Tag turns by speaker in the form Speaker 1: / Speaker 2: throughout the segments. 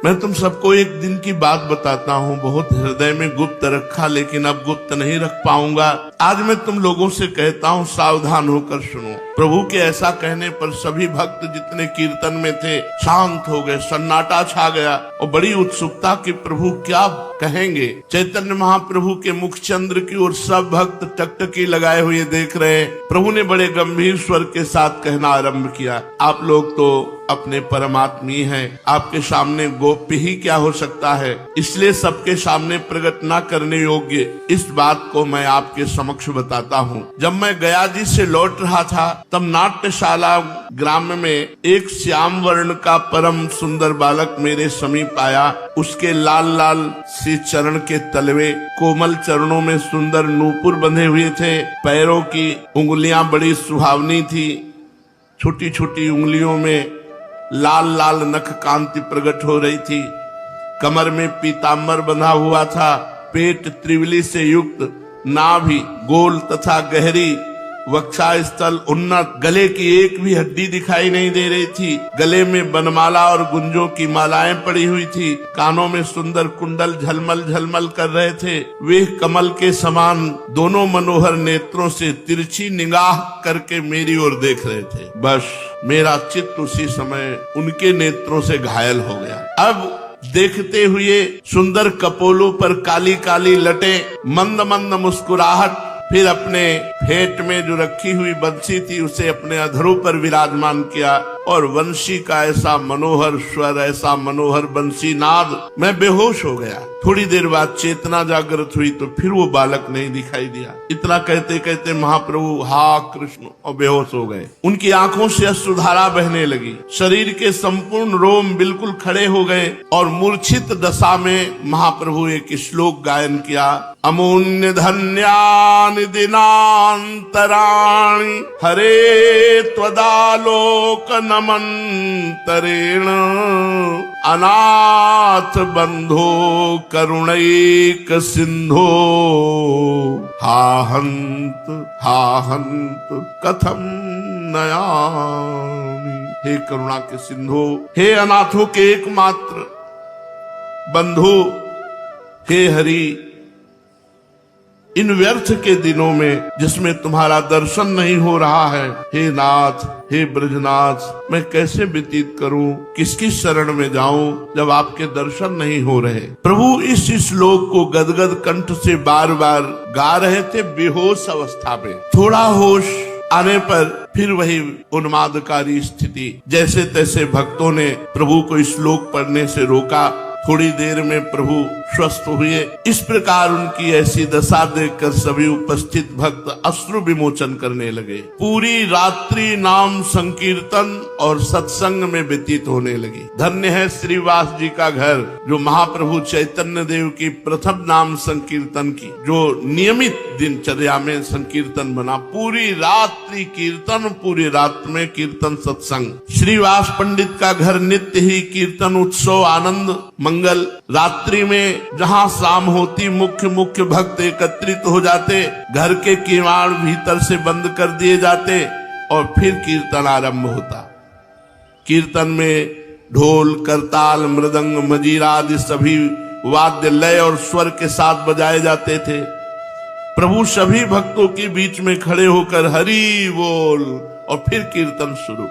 Speaker 1: मैं तुम सबको एक दिन की बात बताता हूँ, बहुत हृदय में गुप्त रखा, लेकिन अब गुप्त नहीं रख पाऊंगा। आज मैं तुम लोगों से कहता हूँ, सावधान होकर सुनो। प्रभु के ऐसा कहने पर सभी भक्त जितने कीर्तन में थे शांत हो गए, सन्नाटा छा गया और बड़ी उत्सुकता कि प्रभु क्या कहेंगे। चैतन्य महाप्रभु के मुख चंद्र की ओर सब भक्त टकटकी लगाए हुए देख रहे। प्रभु ने बड़े गंभीर स्वर के साथ कहना आरंभ किया, आप लोग तो अपने परमात्मी हैं, आपके सामने गोप्य ही क्या हो सकता है, इसलिए सबके सामने प्रकट न करने योग्य इस बात को मैं आपके समक्ष बताता हूँ। जब मैं गया जी से लौट रहा था तब नाट्यशाला ग्राम में एक श्याम वर्ण का परम सुंदर बालक मेरे समीप आया। उसके लाल लाल से चरण के तलवे, कोमल चरणों में सुंदर नूपुर बंधे हुए थे, पैरों की उंगलियां बड़ी सुहावनी थी, छोटी छोटी उंगलियों में लाल लाल नख कांति प्रकट हो रही थी, कमर में पीताम्बर बंधा हुआ था, पेट त्रिवली से युक्त, नाभि गोल तथा गहरी, वक्षा स्थल उन्नत, गले की एक भी हड्डी दिखाई नहीं दे रही थी, गले में बनमाला और गुंजों की मालाएं पड़ी हुई थी, कानों में सुंदर कुंडल झलमल झलमल कर रहे थे। वे कमल के समान दोनों मनोहर नेत्रों से तिरछी निगाह करके मेरी ओर देख रहे थे। बस मेरा चित्त उसी समय उनके नेत्रों से घायल हो गया। अब देखते हुए सुंदर कपोलों पर काली काली लटे, मंद मंद मुस्कुराहट, फिर अपने फेट में जो रखी हुई बंसी थी उसे अपने अधरों पर विराजमान किया और वंशी का ऐसा मनोहर स्वर, ऐसा मनोहर बंसी नाद, मैं बेहोश हो गया। थोड़ी देर बाद चेतना जागृत हुई तो फिर वो बालक नहीं दिखाई दिया। इतना कहते कहते महाप्रभु हा कृष्ण और बेहोश हो गए। उनकी आंखों से अश्रुधारा बहने लगी, शरीर के संपूर्ण रोम बिल्कुल खड़े हो गए और मूर्छित दशा में महाप्रभु एक श्लोक गायन किया, अमूल्य धन्यानि दिनांतराणि हरे त्वदालोक नमंतरेण अनाथ बंधो करुणैक सिंधो हा हंत कथम नयामि। हे करुणा के सिंधु, हे अनाथों के एकमात्र बंधु, हे हरि, इन व्यर्थ के दिनों में जिसमें तुम्हारा दर्शन नहीं हो रहा है, हे नाथ, हे ब्रजनाथ, मैं कैसे व्यतीत करूं, किसकी शरण में जाऊं जब आपके दर्शन नहीं हो रहे। प्रभु इस श्लोक को गदगद कंठ से बार बार गा रहे थे बेहोश अवस्था में। थोड़ा होश आने पर फिर वही उन्मादकारी स्थिति। जैसे तैसे भक्तों ने प्रभु को श्लोक पढ़ने से रोका। थोड़ी देर में प्रभु स्वस्थ हुए। इस प्रकार उनकी ऐसी दशा देखकर सभी उपस्थित भक्त अश्रु विमोचन करने लगे। पूरी रात्रि नाम संकीर्तन और सत्संग में व्यतीत होने लगी। धन्य है श्रीवास जी का घर, जो महाप्रभु चैतन्य देव की प्रथम नाम संकीर्तन की जो नियमित दिनचर्या में संकीर्तन बना। पूरी रात्रि कीर्तन, पूरी रात में कीर्तन सत्संग। श्रीवास पंडित का घर नित्य ही कीर्तन उत्सव आनंद मंगल। रात्रि में जहाँ शाम होती मुख्य भक्त एकत्रित हो जाते, घर के किवाड़ भीतर से बंद कर दिए जाते और फिर कीर्तन आरंभ होता। कीर्तन में ढोल करताल मृदंग मजीरा आदि सभी वाद्य लय और स्वर के साथ बजाए जाते थे। प्रभु सभी भक्तों के बीच में खड़े होकर हरि बोल और फिर कीर्तन शुरू।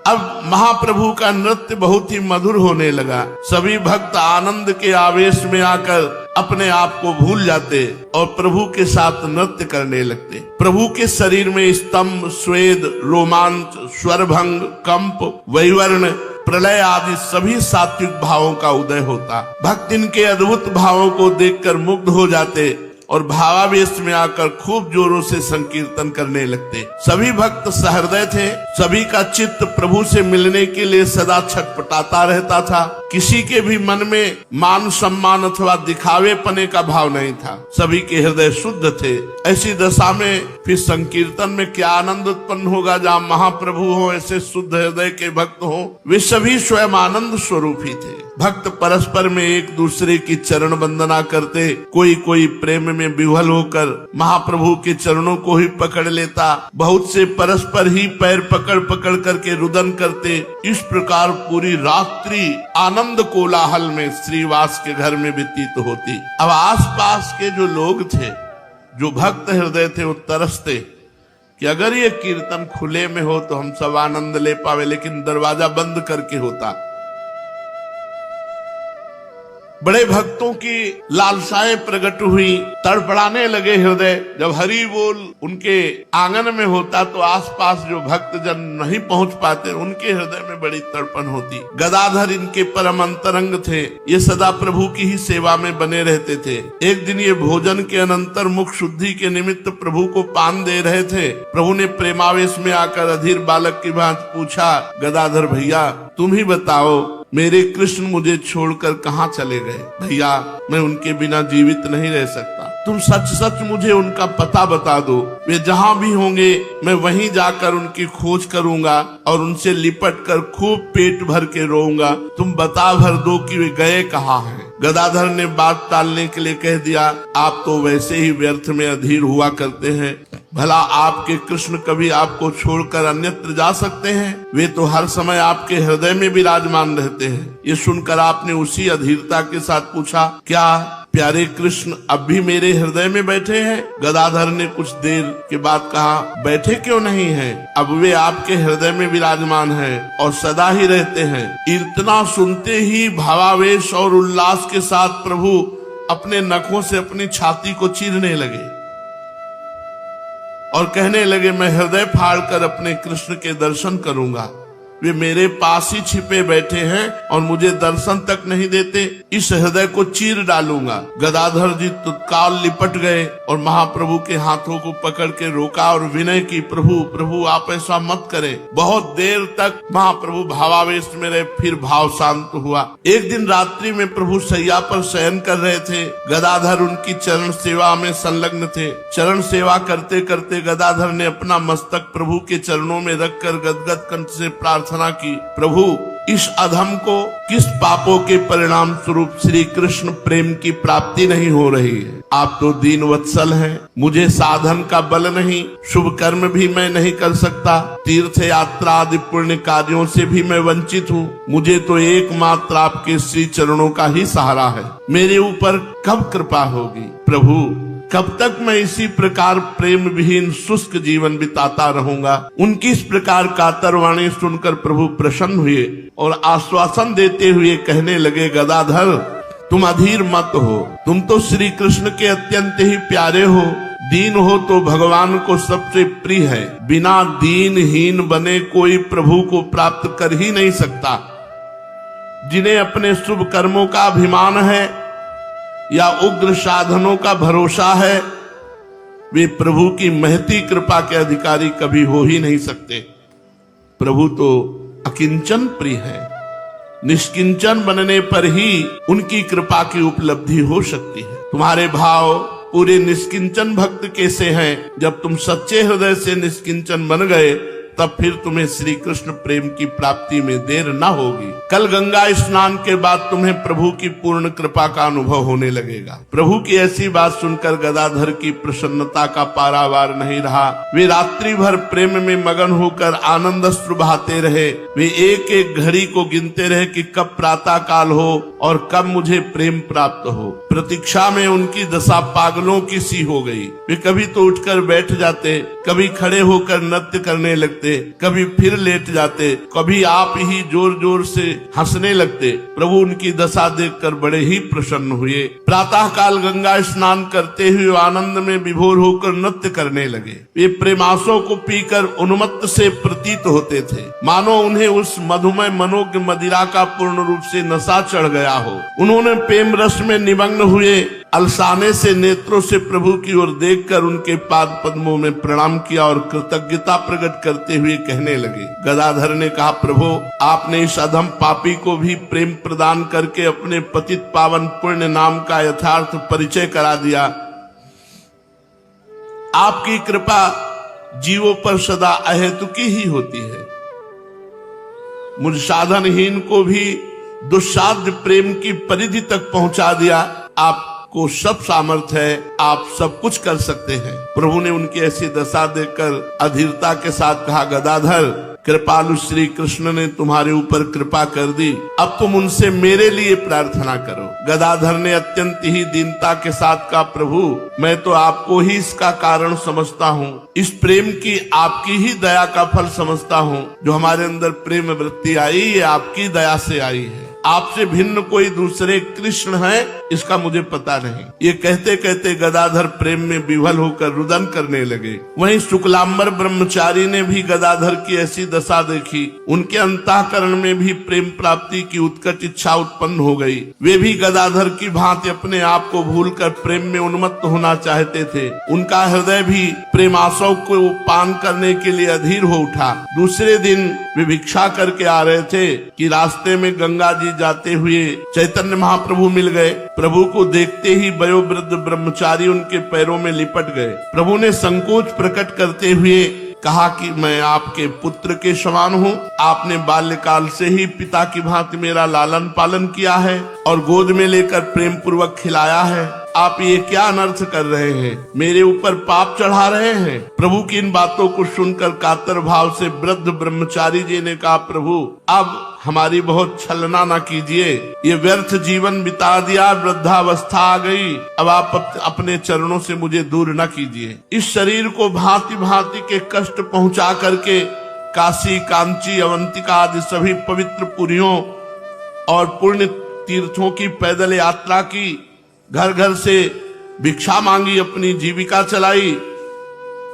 Speaker 1: अब महाप्रभु का नृत्य बहुत ही मधुर होने लगा। सभी भक्त आनंद के आवेश में आकर अपने आप को भूल जाते और प्रभु के साथ नृत्य करने लगते। प्रभु के शरीर में स्तंभ, स्वेद, रोमांच, स्वरभंग, कंप, वैवर्ण, प्रलय आदि सभी सात्विक भावों का उदय होता। भक्त इनके अद्भुत भावों को देखकर मुग्ध हो जाते और भावावेश में आकर खूब जोरों से संकीर्तन करने लगते। सभी भक्त सहृदय थे। सभी का चित्त प्रभु से मिलने के लिए सदा छटपटाता रहता था। किसी के भी मन में मान सम्मान अथवा दिखावे पने का भाव नहीं था। सभी के हृदय शुद्ध थे। ऐसी दशा में फिर संकीर्तन में क्या आनंद उत्पन्न होगा, जहाँ महाप्रभु हो, ऐसे शुद्ध हृदय के भक्त हो। वे सभी स्वयं आनंद स्वरूप ही थे। भक्त परस्पर में एक दूसरे की चरण वंदना करते। कोई प्रेम में विह्वल होकर महाप्रभु के चरणों को ही पकड़ लेता। बहुत से परस्पर ही पैर पकड़ करके रुदन करते। इस प्रकार पूरी रात्रि आनंद आनंद कोलाहल में श्रीवास के घर में व्यतीत होती। अब आसपास के जो लोग थे, जो भक्त हृदय थे, वो तरसते कि अगर ये कीर्तन खुले में हो तो हम सब आनंद ले पावे, लेकिन दरवाजा बंद करके होता। बड़े भक्तों की लालसाएं प्रकट हुई, तड़पड़ाने लगे हृदय। जब हरि बोल उनके आंगन में होता तो आसपास जो भक्त जन नहीं पहुंच पाते, उनके हृदय में बड़ी तड़पन होती। गदाधर इनके परम अंतरंग थे, ये सदा प्रभु की ही सेवा में बने रहते थे। एक दिन ये भोजन के अनंतर मुख शुद्धि के निमित्त प्रभु को पान दे रहे थे। प्रभु ने प्रेमावेश में आकर अधीर बालक की भांति पूछा, गदाधर भैया तुम ही बताओ, मेरे कृष्ण मुझे छोड़कर कहाँ चले गए? भैया मैं उनके बिना जीवित नहीं रह सकता, तुम सच सच मुझे उनका पता बता दो। वे जहाँ भी होंगे मैं वहीं जाकर उनकी खोज करूंगा और उनसे लिपट कर खूब पेट भर के रोऊंगा। तुम बता भर दो कि वे गए कहाँ हैं। गदाधर ने बात टालने के लिए कह दिया, आप तो वैसे ही व्यर्थ में अधीर हुआ करते हैं। भला आपके कृष्ण कभी आपको छोड़कर अन्यत्र जा सकते हैं? वे तो हर समय आपके हृदय में विराजमान रहते हैं। ये सुनकर आपने उसी अधीरता के साथ पूछा, क्या प्यारे कृष्ण अब भी मेरे हृदय में बैठे हैं? गदाधर ने कुछ देर के बाद कहा, बैठे क्यों नहीं हैं? अब वे आपके हृदय में विराजमान हैं और सदा ही रहते हैं। इतना सुनते ही भावावेश और उल्लास के साथ प्रभु अपने नखों से अपनी छाती को चीरने लगे और कहने लगे, मैं हृदय फाड़कर अपने कृष्ण के दर्शन करूंगा। वे मेरे पास ही छिपे बैठे हैं और मुझे दर्शन तक नहीं देते, इस हृदय को चीर डालूंगा। गदाधर जी तत्काल लिपट गए और महाप्रभु के हाथों को पकड़ के रोका और विनय की, प्रभु प्रभु आप ऐसा मत करें। बहुत देर तक महाप्रभु भावावेश में रहे, फिर भाव शांत हुआ। एक दिन रात्रि में प्रभु शैया पर शयन कर रहे थे। गदाधर उनकी चरण सेवा में संलग्न थे। चरण सेवा करते करते गदाधर ने अपना मस्तक प्रभु के चरणों में रखकर गदगद कंठ से प्रार्थना की, प्रभु इस अधम को किस पापों के परिणाम स्वरूप श्री कृष्ण प्रेम की प्राप्ति नहीं हो रही है? आप तो दीन वत्सल हैं, मुझे साधन का बल नहीं, शुभ कर्म भी मैं नहीं कर सकता, तीर्थ यात्रा आदि पुण्य कार्यों से भी मैं वंचित हूँ। मुझे तो एकमात्र आपके श्री चरणों का ही सहारा है। मेरे ऊपर कब कृपा होगी? प्रभु कब तक मैं इसी प्रकार प्रेम विहीन शुष्क जीवन बिताता रहूंगा? उनकी इस प्रकार कातर वाणी सुनकर प्रभु प्रसन्न हुए और आश्वासन देते हुए कहने लगे, गदाधर तुम अधीर मत हो, तुम तो श्री कृष्ण के अत्यंत ही प्यारे हो। दीन हो तो भगवान को सबसे प्रिय है। बिना दीनहीन बने कोई प्रभु को प्राप्त कर ही नहीं सकता। जिन्हें अपने शुभ कर्मों का अभिमान है या उग्र साधनों का भरोसा है, वे प्रभु की महती कृपा के अधिकारी कभी हो ही नहीं सकते। प्रभु तो अकिंचन प्रिय है, निष्किंचन बनने पर ही उनकी कृपा की उपलब्धि हो सकती है। तुम्हारे भाव पूरे निष्किंचन भक्त कैसे हैं? जब तुम सच्चे हृदय से निष्किंचन बन गए तब फिर तुम्हें श्री कृष्ण प्रेम की प्राप्ति में देर न होगी। कल गंगा स्नान के बाद तुम्हें प्रभु की पूर्ण कृपा का अनुभव होने लगेगा। प्रभु की ऐसी बात सुनकर गदाधर की प्रसन्नता का पारावार नहीं रहा। वे रात्रि भर प्रेम में मगन होकर आनंद अश्रु बहाते रहे। वे एक एक घड़ी को गिनते रहे कि कब प्रातः काल हो और कब मुझे प्रेम प्राप्त हो। प्रतीक्षा में उनकी दशा पागलों की सी हो गई। वे कभी तो उठकर बैठ जाते, कभी खड़े होकर नृत्य करने लगते, कभी फिर लेट जाते, कभी आप ही जोर जोर से हंसने लगते। प्रभु उनकी दशा देखकर बड़े ही प्रसन्न हुए। प्रातः काल गंगा स्नान करते हुए आनंद में विभोर होकर नृत्य करने लगे। वे प्रेमासों को पीकर उन्मत्त से प्रतीत होते थे, मानो उन्हें उस मधुमय मनोज्ञ मदिरा का पूर्ण रूप से नशा चढ़ गया हो। उन्होंने प्रेम रस में निमग्न हुए अलसाने से नेत्रों से प्रभु की ओर देखकर उनके पाद पद्मों में प्रणाम किया और कृतज्ञता प्रकट करते हुए कहने लगे। गदाधर ने कहा, प्रभु आपने इस अधम पापी को भी प्रेम प्रदान करके अपने पतित पावन पुण्य नाम का यथार्थ परिचय करा दिया। आपकी कृपा जीवों पर सदा अहेतुकी ही होती है। मुझ साधनहीन को भी दुस्साध्य प्रेम की परिधि तक पहुंचा दिया। आपको सब सामर्थ्य है, आप सब कुछ कर सकते हैं। प्रभु ने उनकी ऐसी दशा देखकर अधीरता के साथ कहा, गदाधर कृपालु श्री कृष्ण ने तुम्हारे ऊपर कृपा कर दी, अब तुम उनसे मेरे लिए प्रार्थना करो। गदाधर ने अत्यंत ही दीनता के साथ कहा, प्रभु मैं तो आपको ही इसका कारण समझता हूँ, इस प्रेम की आपकी ही दया का फल समझता हूँ। जो हमारे अंदर प्रेम वृत्ति आई ये आपकी दया से आई है, आपसे भिन्न कोई दूसरे कृष्ण है इसका मुझे पता नहीं। ये कहते कहते गदाधर प्रेम में विह्वल होकर रुदन करने लगे। वहीं शुक्लांबर ब्रह्मचारी ने भी गदाधर की ऐसी दशा देखी, उनके अंतःकरण में भी प्रेम प्राप्ति की उत्कट इच्छा उत्पन्न हो गई। वे भी गदाधर की भांति अपने आप को भूलकर प्रेम में उन्मत्त होना चाहते थे। उनका हृदय भी प्रेमाशव को पान करने के लिए अधीर हो उठा। दूसरे दिन वे भिक्षा करके आ रहे थे कि रास्ते में गंगा जी जाते हुए चैतन्य महाप्रभु मिल गए। प्रभु को देखते ही वयोवृद्ध ब्रह्मचारी उनके पैरों में लिपट गए। प्रभु ने संकोच प्रकट करते हुए कहा कि मैं आपके पुत्र के समान हूँ, आपने बाल्यकाल से ही पिता की भांति मेरा लालन पालन किया है और गोद में लेकर प्रेम पूर्वक खिलाया है। आप ये क्या अनर्थ कर रहे हैं, मेरे ऊपर पाप चढ़ा रहे हैं। प्रभु की इन बातों को सुनकर कातर भाव से वृद्ध ब्रह्मचारी जी ने कहा, प्रभु अब हमारी बहुत छलना ना कीजिए, ये व्यर्थ जीवन बिता दिया, वृद्धावस्था आ गई, अब आप अपने चरणों से मुझे दूर न कीजिए। इस शरीर को भांति भांति के कष्ट पहुंचा करके काशी, कांची, अवंतिका आदि सभी पवित्र पुरियों और पुण्य तीर्थों की पैदल यात्रा की, घर घर से भिक्षा मांगी, अपनी जीविका चलाई,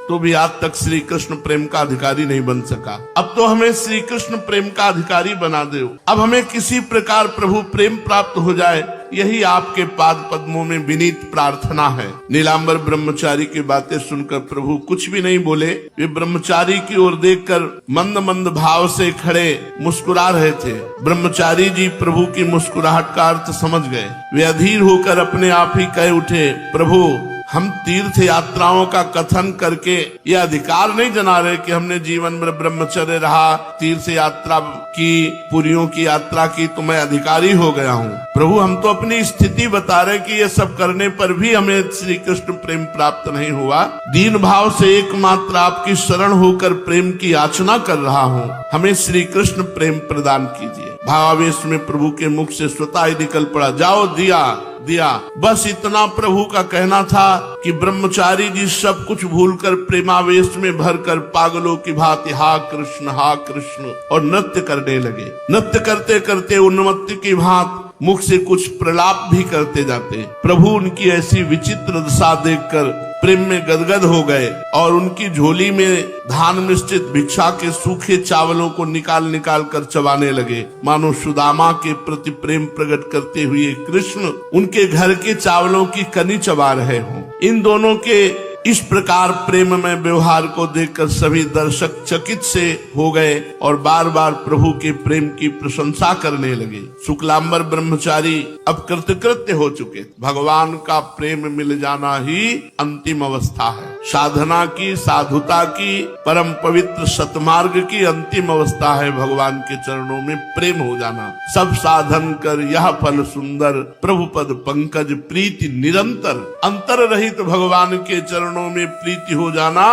Speaker 1: तो भी आज तक श्री कृष्ण प्रेम का अधिकारी नहीं बन सका। अब तो हमें श्री कृष्ण प्रेम का अधिकारी बना दो। अब हमें किसी प्रकार प्रभु प्रेम प्राप्त हो जाए, यही आपके पाद पद्मों में विनीत प्रार्थना है। नीलांबर ब्रह्मचारी की बातें सुनकर प्रभु कुछ भी नहीं बोले। वे ब्रह्मचारी की ओर देखकर मंद मंद भाव से खड़े मुस्कुरा रहे थे। ब्रह्मचारी जी प्रभु की मुस्कुराहट का अर्थ समझ गए। वे अधीर होकर अपने आप ही कह उठे, प्रभु हम तीर्थ यात्राओं का कथन करके ये अधिकार नहीं जना रहे कि हमने जीवन में ब्रह्मचर्य रहा, तीर्थ यात्रा की, पुरियों की यात्रा की, तो मैं अधिकारी हो गया हूँ। प्रभु हम तो अपनी स्थिति बता रहे कि ये सब करने पर भी हमें श्री कृष्ण प्रेम प्राप्त नहीं हुआ। दीन भाव से एकमात्र आपकी शरण होकर प्रेम की याचना कर रहा हूँ, हमें श्री कृष्ण प्रेम प्रदान कीजिए। भावावेश में प्रभु के मुख से स्वतः ही निकल पड़ा, जाओ दिया दिया। बस इतना प्रभु का कहना था कि ब्रह्मचारी जी सब कुछ भूलकर प्रेमावेश में भरकर पागलों की भांति हा कृष्ण और नृत्य करने लगे। नृत्य करते करते उन्मत्त की भांति मुख से कुछ प्रलाप भी करते जाते। प्रभु उनकी ऐसी विचित्र दशा देखकर प्रेम में गदगद हो गए और उनकी झोली में धान मिश्रित भिक्षा के सूखे चावलों को निकाल निकाल कर चबाने लगे, मानो सुदामा के प्रति प्रेम प्रकट करते हुए कृष्ण उनके घर के चावलों की कनी चबा रहे हों। इन दोनों के इस प्रकार प्रेम में व्यवहार को देखकर सभी दर्शक चकित से हो गए और बार बार प्रभु के प्रेम की प्रशंसा करने लगे। शुक्लांबर ब्रह्मचारी अब कृतकृत्य हो चुके। भगवान का प्रेम मिल जाना ही अंतिम अवस्था है। साधना की, साधुता की, परम पवित्र सतमार्ग की अंतिम अवस्था है भगवान के चरणों में प्रेम हो जाना। सब साधन कर यह फल सुंदर, प्रभु पद पंकज प्रीति निरंतर। अंतर रहित भगवान के चरणों में प्रीति हो जाना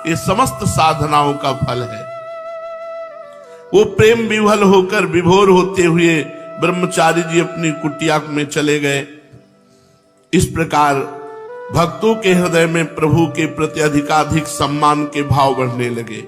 Speaker 1: ये समस्त साधनाओं का फल है। वो प्रेम विह्वल होकर विभोर होते हुए ब्रह्मचारी जी अपनी कुटिया में चले गए। इस प्रकार भक्तों के हृदय में प्रभु के प्रति अधिकाधिक सम्मान के भाव बढ़ने लगे।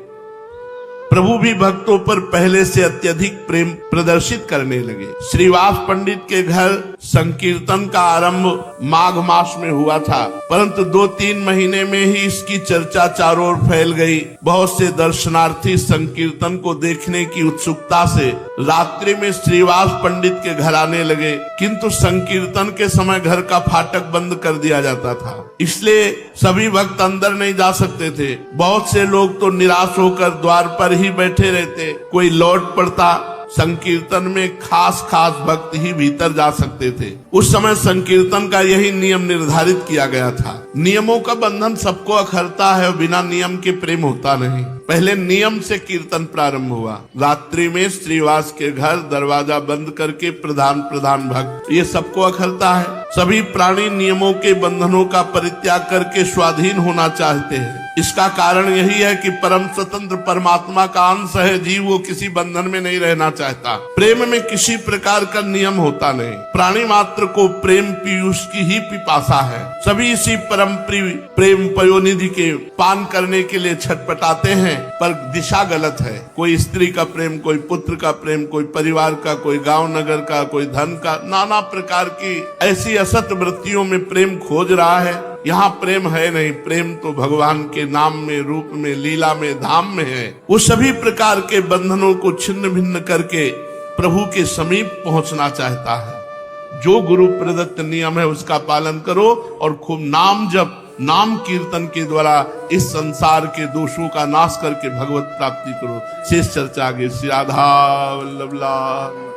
Speaker 1: प्रभु भी भक्तों पर पहले से अत्यधिक प्रेम प्रदर्शित करने लगे। श्रीवास पंडित के घर संकीर्तन का आरंभ माघ मास में हुआ था, परंतु 2-3 महीने में ही इसकी चर्चा चारों ओर फैल गई। बहुत से दर्शनार्थी संकीर्तन को देखने की उत्सुकता से रात्रि में श्रीवास पंडित के घर आने लगे, किंतु संकीर्तन के समय घर का फाटक बंद कर दिया जाता था, इसलिए सभी भक्त अंदर नहीं जा सकते थे। बहुत से लोग तो निराश होकर द्वार पर ही बैठे रहते, कोई लौट पड़ता। संकीर्तन में खास भक्त ही भीतर जा सकते थे। उस समय संकीर्तन का यही नियम निर्धारित किया गया था। नियमों का बंधन सबको अखरता है, बिना नियम के प्रेम होता नहीं। पहले नियम से कीर्तन प्रारंभ हुआ। रात्रि में श्रीवास के घर दरवाजा बंद करके प्रधान भक्त, ये सबको अखरता है। सभी प्राणी नियमों के बंधनों का परित्याग करके स्वाधीन होना चाहते हैं। इसका कारण यही है कि परम स्वतंत्र परमात्मा का अंश है जीव, वो किसी बंधन में नहीं रहना चाहता। प्रेम में किसी प्रकार का नियम होता नहीं। प्राणी मात्र को प्रेम पीयूष की ही पिपासा है। सभी इसी परम प्रेम पयोनिधि के पान करने के लिए छटपटाते हैं, पर दिशा गलत है। कोई स्त्री का प्रेम, कोई पुत्र का प्रेम, कोई परिवार का, कोई गांव नगर का, कोई धन का, नाना प्रकार की ऐसी असत वृत्तियों में प्रेम खोज रहा है। यहाँ प्रेम है नहीं। प्रेम तो भगवान के नाम में, रूप में, लीला में, धाम में है। वो सभी प्रकार के बंधनों को छिन्न भिन्न करके प्रभु के समीप पहुंचना चाहता है। जो गुरु प्रदत्त नियम है उसका पालन करो और खूब नाम जप, नाम कीर्तन के द्वारा इस संसार के दोषों का नाश करके भगवत प्राप्ति करो। शेष चर्चा आगे। श्री राधा वल्लभ लाल।